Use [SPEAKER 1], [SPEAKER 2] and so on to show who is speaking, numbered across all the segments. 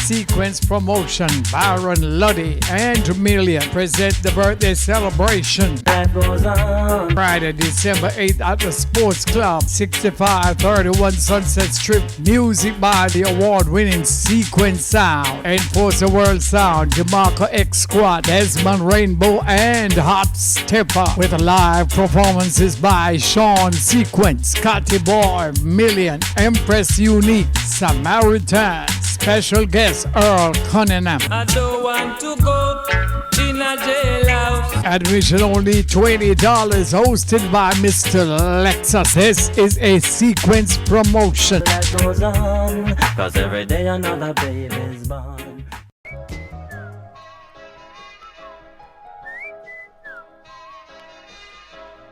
[SPEAKER 1] Sequence Promotion, Baron Luddy and Million present the birthday celebration.
[SPEAKER 2] That goes on.
[SPEAKER 1] Friday, December 8th at the Sports Club, 6531 Sunset Strip. Music by the award-winning Sequence Sound, Enforcer World Sound, DeMarco X Squad, Desmond Rainbow, and Hot Stepper, with live performances by Sean Sequence, Catty Boy, Million, Empress Unique, Samaritan, special guest Earl Cunningham.
[SPEAKER 2] I don't want to go in a jailhouse.
[SPEAKER 1] Admission only $20, hosted by Mr. Lexus. This is a Sequence promotion.
[SPEAKER 2] That goes on, 'cause every day another baby's born.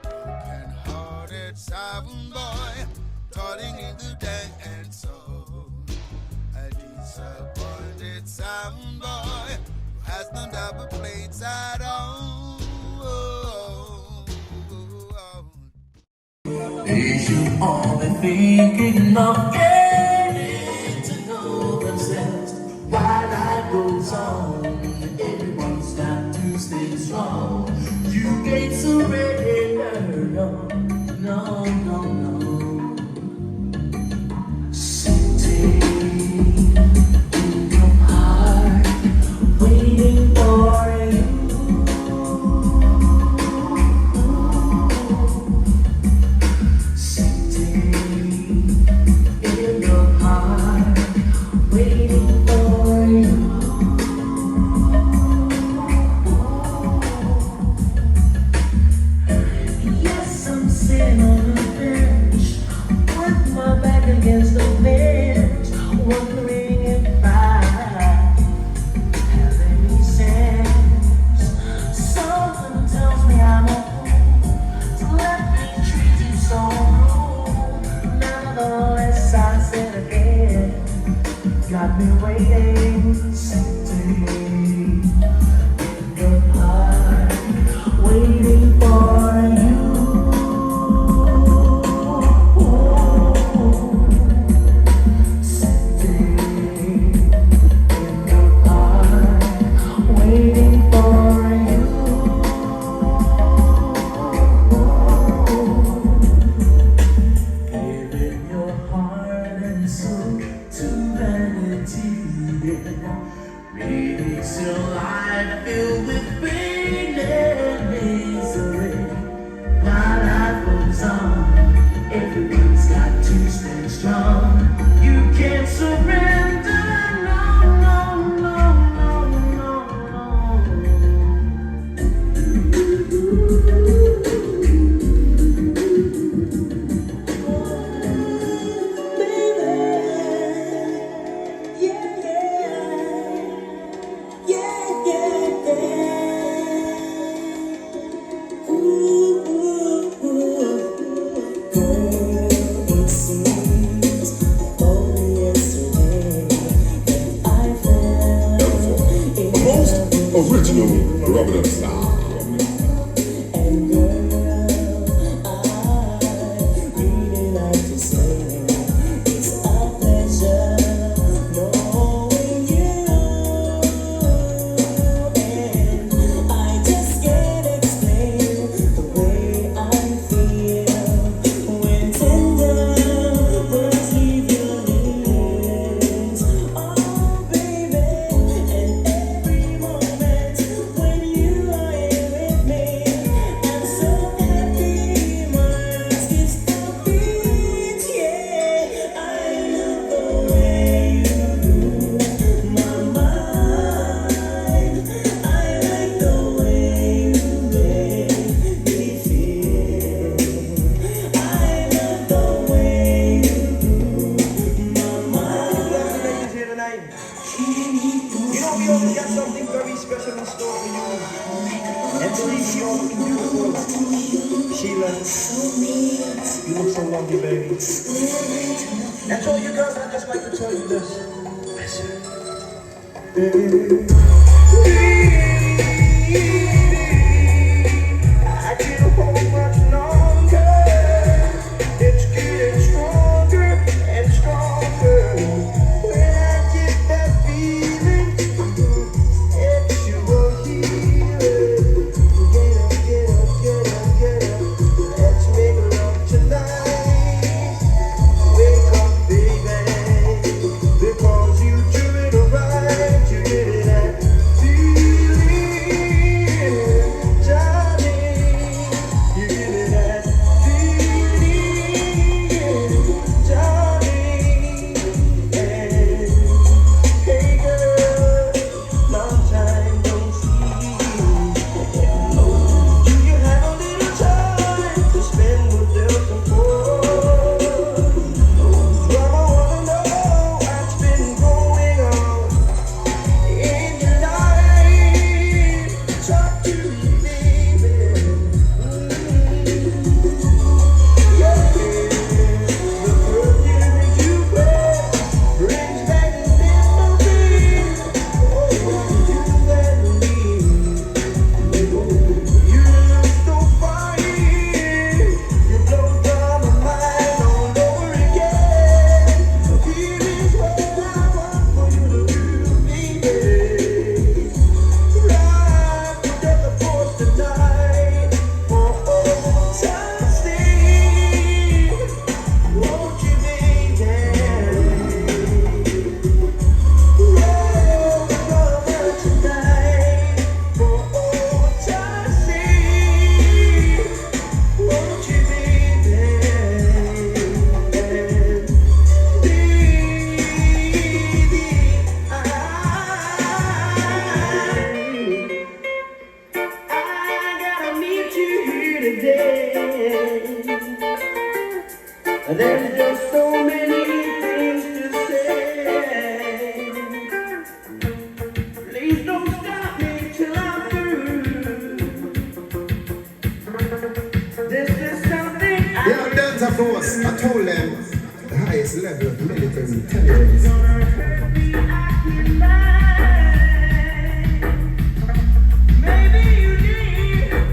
[SPEAKER 3] Broken-hearted sound boy, toiling in the day and soul. A disappointed sound boy who has no double plates at all.
[SPEAKER 4] They should all be thinking of getting to know themselves. While life goes on, everyone's got to stay strong. You can't surrender, no, no, no, no. Sitting in your heart, waiting for you. Against the bench, wondering if I have any sense. Something tells me I'm a fool to let me treat you so rude. Nevertheless, I said again, got me waiting, sitting in your heart, waiting for you. Everyone's got to stay strong. You can't surrender, no, no, no, no, no, baby, yeah, yeah, yeah, yeah, yeah. Ooh, ooh, ooh.
[SPEAKER 5] Original rubber up style.
[SPEAKER 4] And girl, I really like to say it's a pleasure knowing you. And I just can't explain the way I feel when tender words leave your lips. Oh, baby, and every moment when you are here with me, I'm so happy, my heart skips a beat, yeah. I love the way you do my mind. I like the way you make me feel. I love the way you do my mind.
[SPEAKER 6] Ladies here tonight. You know we always got something very special in store for you. And believe me, you're looking beautiful. Sheila, you look so lovely, baby. And to all you girls, I'd just like to tell you this. I can't hold much longer. It's getting stronger and stronger. When I get that feeling.
[SPEAKER 5] force. I told them the highest level of military intelligence.
[SPEAKER 4] Maybe you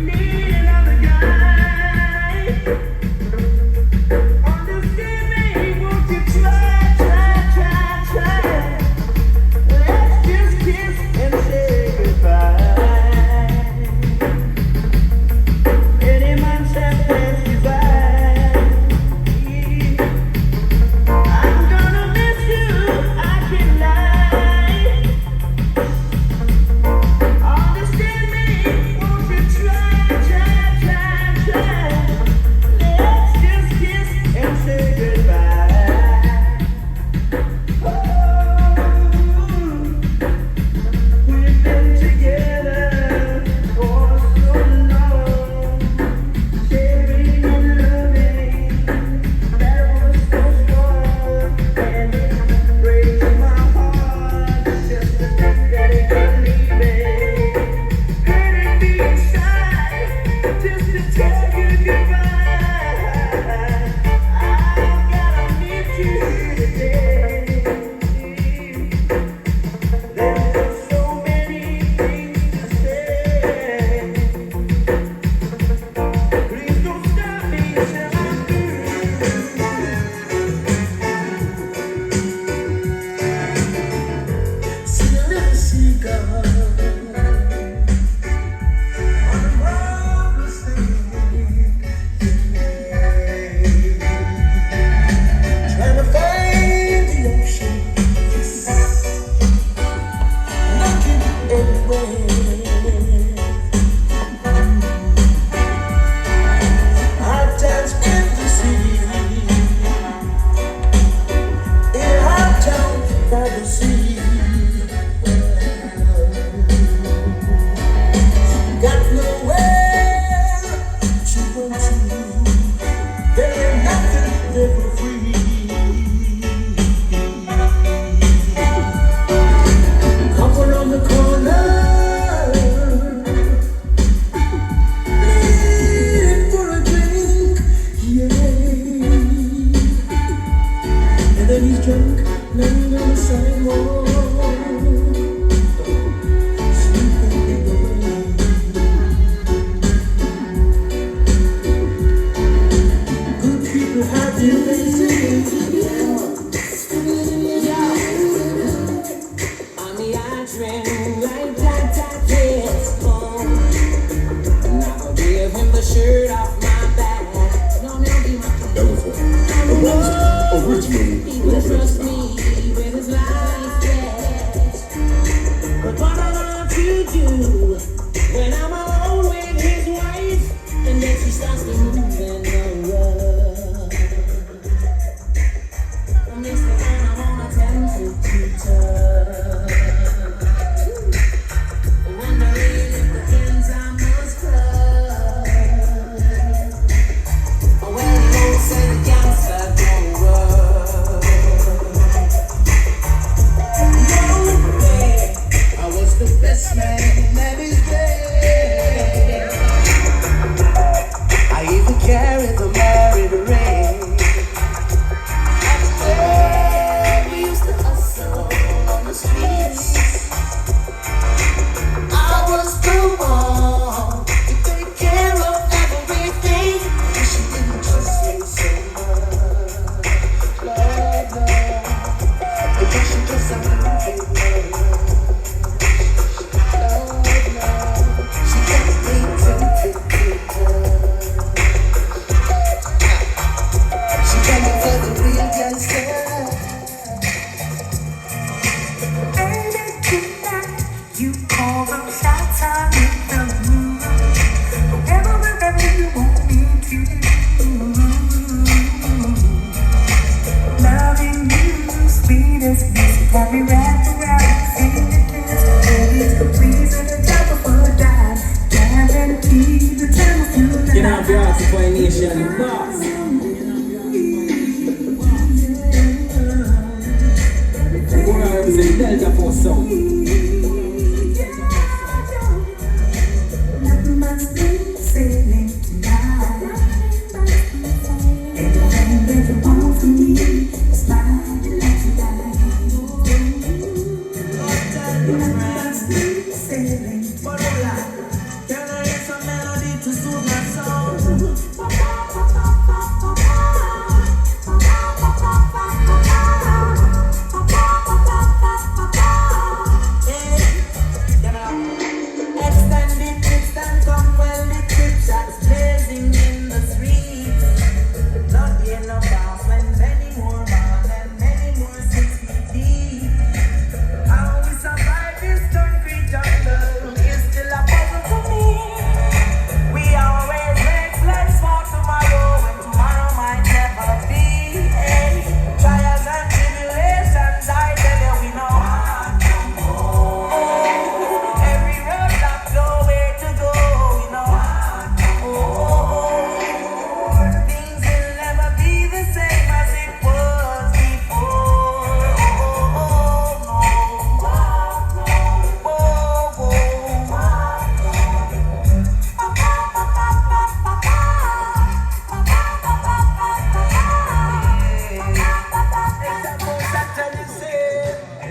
[SPEAKER 4] need another guy. Understand me, won't you try? Let's just kiss and say goodbye. Any months that pass you by, I'm gonna miss you, I can lie. Understand me, won't you try? Let's just kiss and say goodbye. We've been together for so long, sharing and loving, that was so strong, and it breaks my heart just to think that you're leaving. Hurting me inside just to tell you goodbye. I've gotta meet you today. There's so many things to say. Please don't stop me till I'm through. See a little seagull on a marvelous day, trying to find the ocean, looking everywhere. I've danced in the sea, in a hot town by the sea. Got nowhere to go to. There ain't nothing there for free. Come around the corner, leave for a drink, yeah. And then he's drunk, laying on the sidewalk, sleeping away. Good people have their places. On the island, like that, yes, oh. And I will give him the shirt off my back. No, be my
[SPEAKER 5] That was a most original
[SPEAKER 4] he will trust me with his life, yes. But what I want to do when I'm alone with his wife, and then she starts to move in the rough. Well, next thing I wanna tell you to touch. Wondering if the ends I must cut. Or when you won't say the gangster don't run. I was the best man that is there. I even carried the married ring. After we used to hustle on the streets, I was the one to take care of everything. And she didn't trust me so much, Lord, no. Because she just a moving love. Lord, no. She got me tempted to touch. She got me for the real gangster. Baby, tonight you call the shots on the moon. Wherever you want me to do. Loving you, sweet as music, got me wrapped around fingertips. Baby, it's the breeze and the top of a dime. Guaranteed the time of your life.
[SPEAKER 7] You know, be out for a nation, boss. We're representing Delta Force Sound.
[SPEAKER 4] Nothing must be sailing tonight.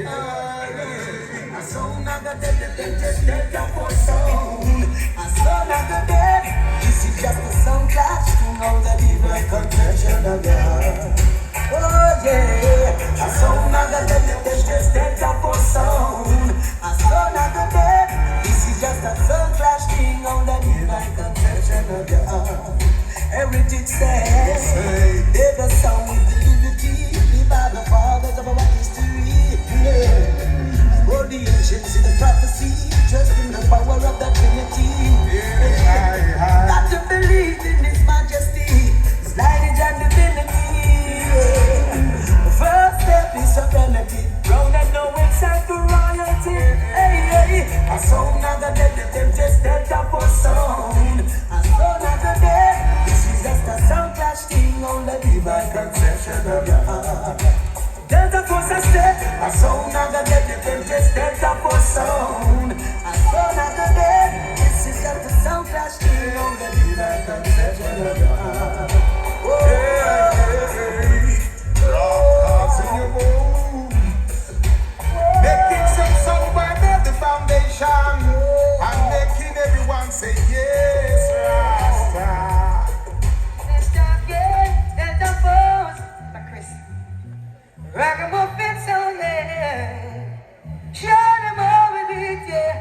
[SPEAKER 3] A sound of the dead, just dead for sound. A sound of the dead, this is just a sound clash to know the divine contention of your heart. Oh yeah, a sound of the dead, just dead for sound. A sound of the dead, this is just a sound clash thing on the divine contention of your heart. Everything says, they're the sound with the liberty, by the fathers of our history. Yeah. For the ancients in the prophecy, trust in the power of the Trinity. Yeah. Got to believe in His majesty, His lineage and divinity. Yeah. The first step is serenity, grounded no except for royalty. Hey, hey. A sound of the dead, them just dead up for sound. A sound of the dead, this is just a sound clash thing on the divine conception of your heart. Delta force a step, a sound of the dead, them just delta for sound. A sound of the dead, this is just a sound clash thing on the divine conception of your heart. Oh, hey, rock in your bones, making some sound by the foundation, and making everyone say yes, Rasta.
[SPEAKER 8] Let's talk again, Delta Force, my Chris. Ragamuffin sound, yeah. Show them how we beat, yeah.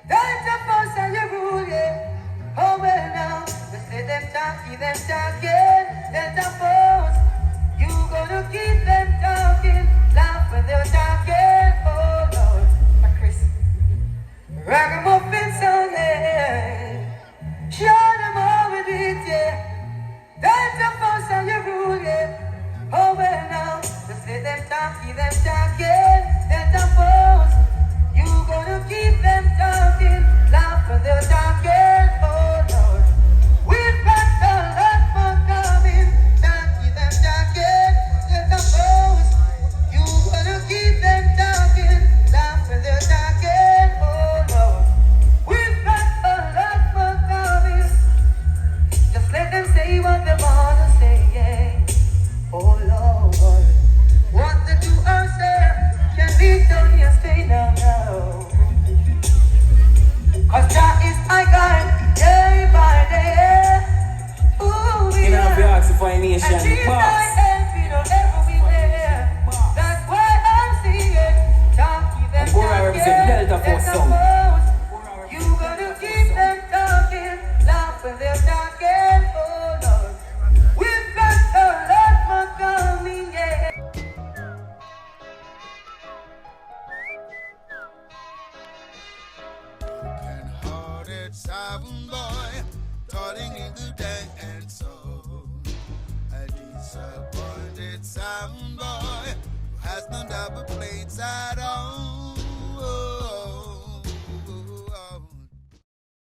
[SPEAKER 8] Delta Force and your rule, yeah. Oh well now, just let them talk, keep them talking. Delta Force, you gonna keep them talking. Laugh when they're talking. Oh Lord, my Chris. Ragamuffin sound, yeah. Show them how we beat, yeah. Delta Force and your rule, yeah. Oh well now, just let them talk, keep them talking. Delta Force, you gonna keep them talking. Laugh when they're talking. Oh Lord, we've got a lot more coming. Talk, keep them talking. Delta Force, you gonna keep them talking. Laugh when they're talking. Oh Lord, we've got a lot more coming. Just let them say what they wanna say, yeah. Oh Lord, what they do or say can lead down your stay now, now. Cause that is my guide, day by day. Ooh,
[SPEAKER 7] You know, if you ask for a nation,
[SPEAKER 8] and she's my
[SPEAKER 7] pass.
[SPEAKER 8] help, everywhere. That's why I'm singing. Don't keep them
[SPEAKER 7] And Bora represent Delta Force sound.
[SPEAKER 8] Force. You gotta keep them talking. Laugh when they're talking. Oh Lord, we've got a lot more coming, yeah.
[SPEAKER 3] Broken-hearted sound boy, toiling in the dank and soul. A disappointed sound boy who has no double plates at all.